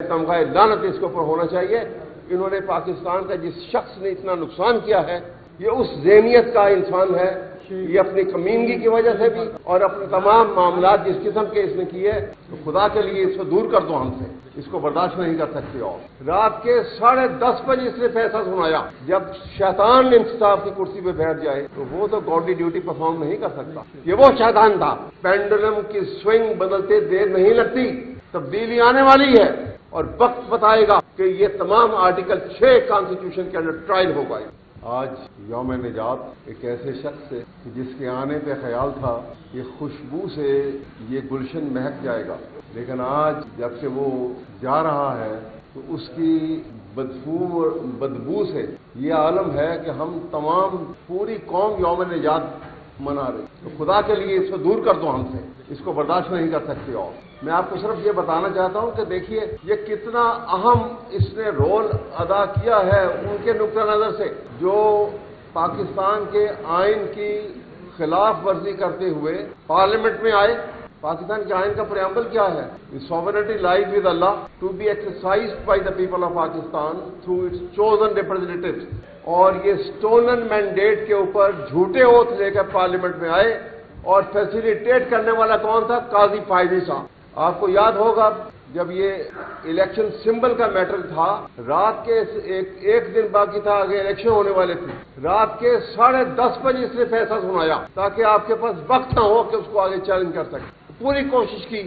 तमगा लानत इसके ऊपर होना चाहिए। इन्होंने पाकिस्तान का जिस शख्स ने इतना नुकसान किया है, ये उस ज़हनियत का इंसान है, ये अपनी कमीनगी की वजह से भी और अपने तमाम मामलात जिस किस्म के इसने किए, तो खुदा के लिए इसको दूर कर दो हमसे, इसको बर्दाश्त नहीं कर सकते। और रात के 10:30 बजे इसने फैसला सुनाया। जब शैतान इंसाफ की कुर्सी पे बैठ जाए तो वो तो गॉडली ड्यूटी परफॉर्म नहीं कर सकता। ये वो शैतान था। पेंडुलम की स्विंग बदलते देर नहीं लगती, तब्दीली आने वाली है और वक्त बताएगा कि ये तमाम आर्टिकल 6 कॉन्स्टिट्यूशन के अंदर ट्रायल हो गए। आज यौम निजात एक ऐसे शख्स से जिसके आने पे ख्याल था कि खुशबू से ये गुलशन महक जाएगा, लेकिन आज जब से वो जा रहा है तो उसकी बदबू से ये आलम है कि हम तमाम पूरी कौम यौम निजात मना रहे। तो खुदा के लिए इसको दूर कर दो हमसे, इसको बर्दाश्त नहीं कर सकते। और मैं आपको सिर्फ ये बताना चाहता हूं कि देखिए ये कितना अहम इसने रोल अदा किया है उनके नुक्ता नजर से, जो पाकिस्तान के आइन की खिलाफ वर्जी करते हुए पार्लियामेंट में आए। पाकिस्तान के आइन का प्रेम्बल क्या है? Sovereignty lies with Allah to be exercised by the people of Pakistan through its chosen representatives. और ये स्टोलन मैंडेट के ऊपर झूठे ओथ लेकर पार्लियामेंट में आए और फैसिलिटेट करने वाला कौन था? काजी फायजी साहब। आपको याद होगा जब ये इलेक्शन सिंबल का मैटर था, रात के एक दिन बाकी था, आगे इलेक्शन होने वाले थे, रात के 10:30 बजे इसने फैसला सुनाया ताकि आपके पास वक्त ना हो कि उसको आगे चैलेंज कर सके। पूरी कोशिश की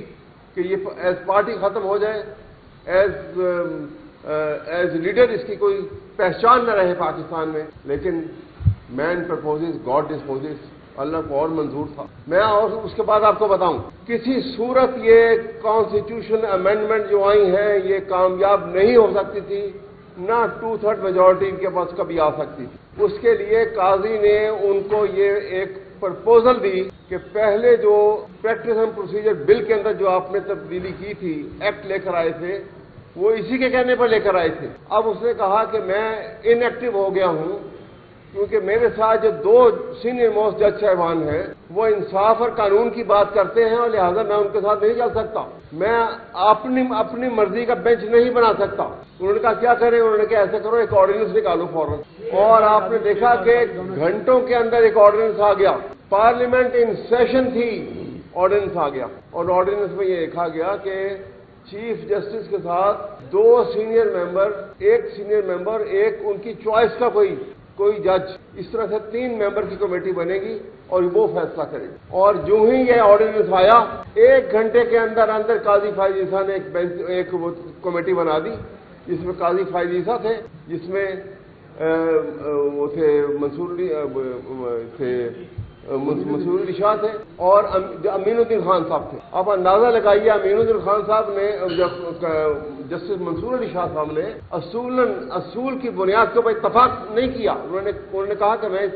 कि ये एज पार्टी खत्म हो जाए, एज लीडर इसकी कोई पहचान न रहे पाकिस्तान में। लेकिन मैन प्रपोजेस गॉड डिस्पोजेस, अल्लाह को और मंजूर था। मैं और उसके बाद आपको बताऊं, किसी सूरत ये कॉन्स्टिट्यूशन अमेंडमेंट जो आई हैं ये कामयाब नहीं हो सकती थी, ना 2/3 मेजॉरिटी इनके पास कभी आ सकती थी। उसके लिए काजी ने उनको ये एक प्रपोजल दी कि पहले जो प्रैक्टिस एंड प्रोसीजर बिल के अंदर जो आपने तब्दीली की थी, एक्ट लेकर आए थे, वो इसी के कहने पर लेकर आए थे। अब उसने कहा कि मैं इनएक्टिव हो गया हूं क्योंकि मेरे साथ जो 2 सीनियर मोस्ट जज साहबान हैं वो इंसाफ और कानून की बात करते हैं और लिहाजा मैं उनके साथ नहीं चल सकता। मैं अपनी मर्जी का बेंच नहीं बना सकता। उन्होंने कहा क्या करें? उन्होंने कहा ऐसे करो, एक ऑर्डिनेंस निकालो फौरन। और आपने देखा कि घंटों के अंदर एक ऑर्डिनेंस आ गया। पार्लियामेंट इन सेशन थी, ऑर्डिनेंस आ गया और ऑर्डिनेंस में ये लिखा गया कि चीफ जस्टिस के साथ 2 सीनियर मेंबर, 1 सीनियर मेंबर, 1 उनकी चॉइस का कोई जज, इस तरह से 3 मेंबर की कमेटी बनेगी और वो फैसला करेगी। और जो ही ये ऑर्डिनेंस आया, 1 घंटे के अंदर अंदर काजी फायजी साहब ने एक कमेटी बना दी जिसमें काजी फायजी साहब थे, जिसमें वो थे मंसूर अली शाह थे और अमीनुद्दीन खान साहब थे। आप अंदाजा लगाइए, अमीनुद्दीन खान साहब ने, जस्टिस मंसूर अली शाह साहब ने असूल की बुनियाद के ऊपर इत्तफाक नहीं किया। उन्होंने कहा कि मैं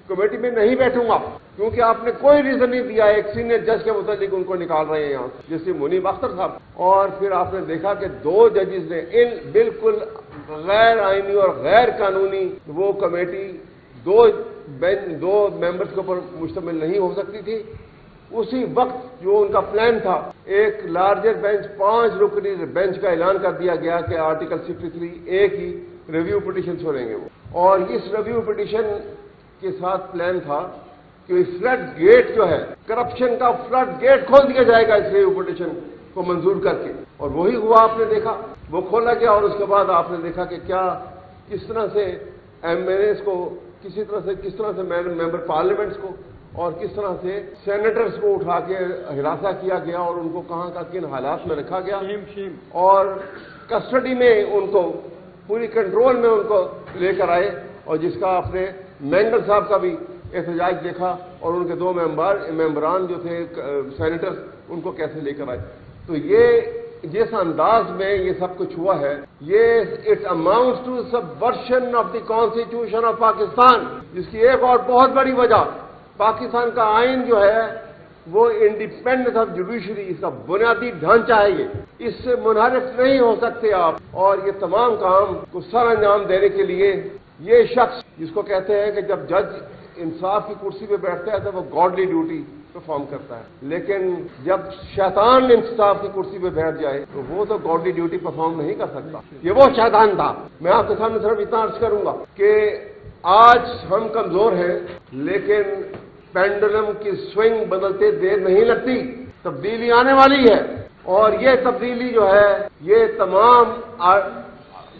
कमेटी में नहीं बैठूंगा क्योंकि आपने कोई रीजन नहीं दिया। एक सीनियर जज के मुताबिक उनको निकाल रहे हैं यहाँ, जैसे मुनीब अख्तर साहब। और फिर आपने देखा कि 2 जजेस ने इन बिल्कुल गैर आईनी और गैर कानूनी वो कमेटी 2 मेंबर्स के ऊपर मुश्तमिल नहीं हो सकती थी। उसी वक्त जो उनका प्लान था, एक लार्जर बेंच 5 रुकनी बेंच का ऐलान कर दिया गया कि आर्टिकल 63A की रिव्यू पिटीशन सुनेंगे वो। और इस रिव्यू पिटीशन के साथ प्लान था कि फ्लड गेट जो है, करप्शन का फ्लड गेट खोल दिया जाएगा इस रिव्यू पिटीशन को मंजूर करके। और वही हुआ, आपने देखा वो खोला गया। और उसके बाद आपने देखा कि किस तरह से एमएनएस को किस तरह से मेंबर पार्लियामेंट्स को और किस तरह से सेनेटर्स को उठा के हिरासा किया गया और उनको कहां का किन हालात में रखा गया और कस्टडी में उनको पूरी कंट्रोल में उनको लेकर आए। और जिसका आपने मेंडल साहब का भी एहतजाज देखा और उनके 2 मेंबरान जो थे सेनेटर्स, उनको कैसे लेकर आए। तो ये जिस अंदाज में ये सब कुछ हुआ है, ये it amounts to subversion of the constitution of Pakistan, जिसकी एक और बहुत बड़ी वजह पाकिस्तान का आइन जो है वो इंडिपेंडेंस ऑफ जुडिशरी, इसका बुनियादी ढांचा है ये, इससे मुनहरिफ नहीं हो सकते आप। और ये तमाम काम को सर अंजाम देने के लिए ये शख्स जिसको कहते हैं कि जब जज इंसाफ की कुर्सी पे बैठता है तो वो गॉडली ड्यूटी, तो परफॉर्म करता है, लेकिन जब शैतान इंसाफ की कुर्सी पे बैठ जाए तो वो तो गॉडली ड्यूटी परफॉर्म नहीं कर सकता। ये वो शैतान था। मैं आपके सामने सिर्फ इतना अर्ज करूंगा कि आज हम कमजोर हैं, लेकिन पेंडुलम की स्विंग बदलते देर नहीं लगती, तब्दीली आने वाली है। और ये तब्दीली जो है ये तमाम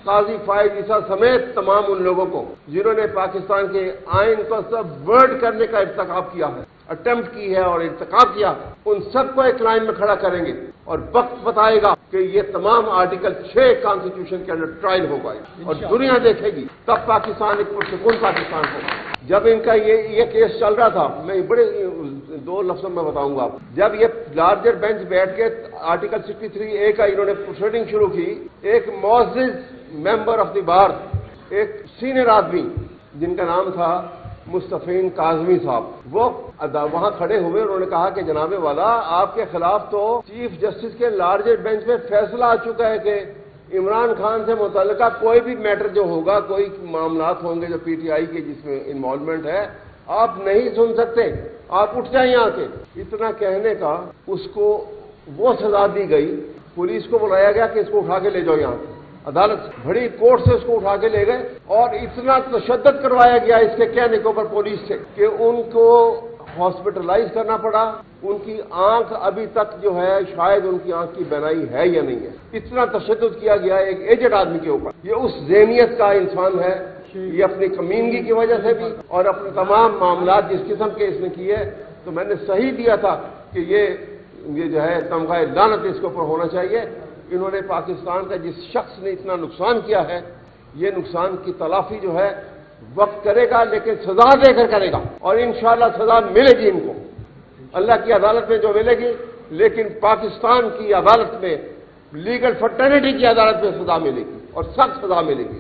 काजी फाइज ईसा समेत तमाम उन लोगों को जिन्होंने पाकिस्तान के आइन को सबवर्ट करने का इर्तिकाब किया है, अटेम्प्ट की है और इर्तिकाब किया, उन सबको एक लाइन में खड़ा करेंगे और वक्त बताएगा कि ये तमाम आर्टिकल 6 कॉन्स्टिट्यूशन के अंदर ट्रायल होगा और दुनिया देखेगी, तब पाकिस्तान एक पुरसुकून पाकिस्तान होगा। जब इनका ये केस चल रहा था, मैं बड़े 2 लफ्जों में बताऊंगा आप, जब ये लार्जर बेंच बैठ के आर्टिकल 63A का इन्होंने प्रोसीडिंग शुरू की, एक मौजिज मेंबर ऑफ द बार, एक सीनियर आदमी जिनका नाम था मुस्तफीन काजमी साहब, वो वहां खड़े हुए, उन्होंने कहा कि जनाबे वाला, आपके खिलाफ तो चीफ जस्टिस के लार्जर बेंच में फैसला आ चुका है कि इमरान खान से मुतल्लिका कोई भी मैटर जो होगा, कोई मामलात होंगे जो पीटीआई के जिसमें इन्वॉल्वमेंट है, आप नहीं सुन सकते, आप उठ जाए यहाँ के। इतना कहने का उसको वो सजा दी गई, पुलिस को बुलाया गया कि इसको उठा के ले जाओ यहाँ से। अदालत बड़ी कोर्ट से उसको उठा के ले गए और इतना तशद्दुद करवाया गया इसके कहने के ऊपर पुलिस से कि उनको हॉस्पिटलाइज करना पड़ा। उनकी आंख अभी तक जो है, शायद उनकी आंख की बनाई है या नहीं है, इतना तशद्दुद किया गया एक एजेड आदमी के ऊपर। ये उस ज़हनियत का इंसान है, ये अपनी कमीनगी की वजह से भी और अपने तमाम मामला जिस किस्म के इसने किए, तो मैंने सही दिया था कि ये जो है तमगा लानत इसके ऊपर होना चाहिए। इन्होंने पाकिस्तान का जिस शख्स ने इतना नुकसान किया है, ये नुकसान की तलाफी जो है वक्त करेगा, लेकिन सजा देकर करेगा और इंशाअल्लाह सजा मिलेगी इनको, अल्लाह की अदालत में जो मिलेगी, लेकिन पाकिस्तान की अदालत में, लीगल फर्टर्निटी की अदालत में सजा मिलेगी और सख्त सजा मिलेगी।